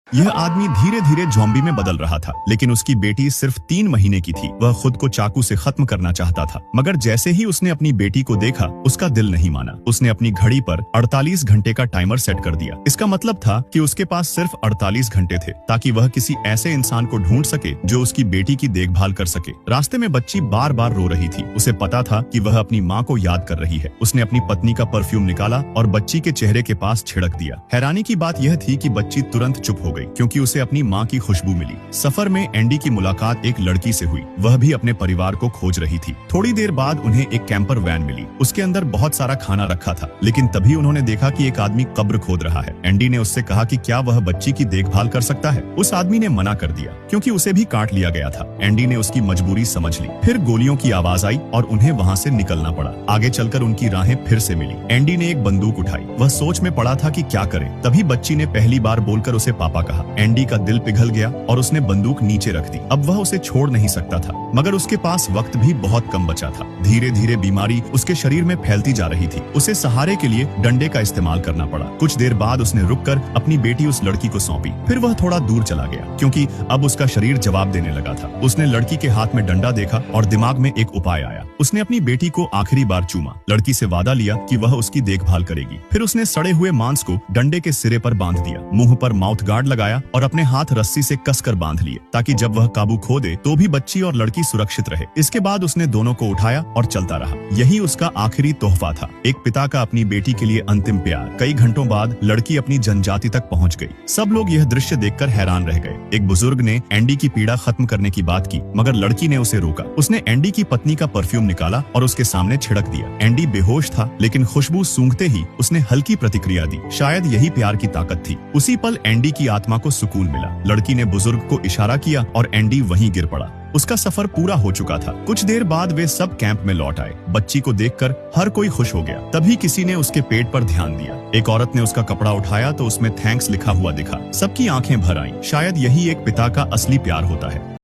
यह आदमी धीरे धीरे ज़ॉम्बी में बदल रहा था, लेकिन उसकी बेटी सिर्फ 3 महीने की थी। वह खुद को चाकू से खत्म करना चाहता था, मगर जैसे ही उसने अपनी बेटी को देखा, उसका दिल नहीं माना। उसने अपनी घड़ी पर 48 घंटे का टाइमर सेट कर दिया। इसका मतलब था कि उसके पास सिर्फ 48 घंटे थे, ताकि वह किसी ऐसे इंसान को ढूंढ सके जो उसकी बेटी की देखभाल कर सके। रास्ते में बच्ची बार बार रो रही थी। उसे पता था कि वह अपनी माँ को याद कर रही है। उसने अपनी पत्नी का परफ्यूम निकाला और बच्ची के चेहरे के पास छिड़क दिया। हैरानी की बात यह थी कि बच्ची तुरंत चुप हो गई, क्योंकि उसे अपनी माँ की खुशबू मिली। सफर में एंडी की मुलाकात एक लड़की से हुई। वह भी अपने परिवार को खोज रही थी। थोड़ी देर बाद उन्हें एक कैंपर वैन मिली। उसके अंदर बहुत सारा खाना रखा था, लेकिन तभी उन्होंने देखा कि एक आदमी कब्र खोद रहा है। एंडी ने उससे कहा कि क्या वह बच्ची की देखभाल कर सकता है। उस आदमी ने मना कर दिया, क्योंकि उसे भी काट लिया गया था। एंडी ने उसकी मजबूरी समझ ली। फिर गोलियों की आवाज आई और उन्हें वहाँ से निकलना पड़ा। आगे चलकर उनकी राहें फिर से मिली। एंडी ने एक बंदूक उठाई। वह सोच में पड़ा था कि क्या करे। तभी बच्ची ने पहली बार बोलकर उसे पापा कहा। एंडी का दिल पिघल गया और उसने बंदूक नीचे रख दी। अब वह उसे छोड़ नहीं सकता था, मगर उसके पास वक्त भी बहुत कम बचा था। धीरे धीरे बीमारी उसके शरीर में फैलती जा रही थी। उसे सहारे के लिए डंडे का इस्तेमाल करना पड़ा। कुछ देर बाद उसने रुककर अपनी बेटी उस लड़की को सौंपी। फिर वह थोड़ा दूर चला गया, क्योंकि अब उसका शरीर जवाब देने लगा था। उसने लड़की के हाथ में डंडा देखा और दिमाग में एक उपाय आया। उसने अपनी बेटी को आखिरी बार चूमा। लड़की से वादा लिया कि वह उसकी देखभाल करेगी। फिर उसने सड़े हुए मांस को डंडे के सिरे पर बांध दिया, मुंह पर माउथ गार्ड लगाया और अपने हाथ रस्सी से कसकर बांध लिए, ताकि जब वह काबू खो दे तो भी बच्ची और लड़की सुरक्षित रहे। इसके बाद उसने दोनों को उठाया और चलता रहा। यही उसका आखिरी तोहफा था, एक पिता का अपनी बेटी के लिए अंतिम प्यार। कई घंटों बाद लड़की अपनी जनजाति तक पहुंच गई। सब लोग यह दृश्य देखकर हैरान रह गए। एक बुजुर्ग ने एंडी की पीड़ा खत्म करने की बात की, मगर लड़की ने उसे रोका। उसने एंडी की पत्नी का परफ्यूम निकाला और उसके सामने छिड़क दिया। एंडी बेहोश था, लेकिन खुशबू सूंघते ही उसने हल्की प्रतिक्रिया दी। शायद यही प्यार की ताकत थी। उसी पल एंडी की आत्मा को सुकून मिला। लड़की ने बुजुर्ग को इशारा किया और एंडी वहीं गिर पड़ा। उसका सफर पूरा हो चुका था। कुछ देर बाद वे सब कैंप में लौट आए। बच्ची को देखकर हर कोई खुश हो गया। तभी किसी ने उसके पेट पर ध्यान दिया। एक औरत ने उसका कपड़ा उठाया तो उसमें थैंक्स लिखा हुआ दिखा। सबकी आंखें भर आईं। शायद यही एक पिता का असली प्यार होता है।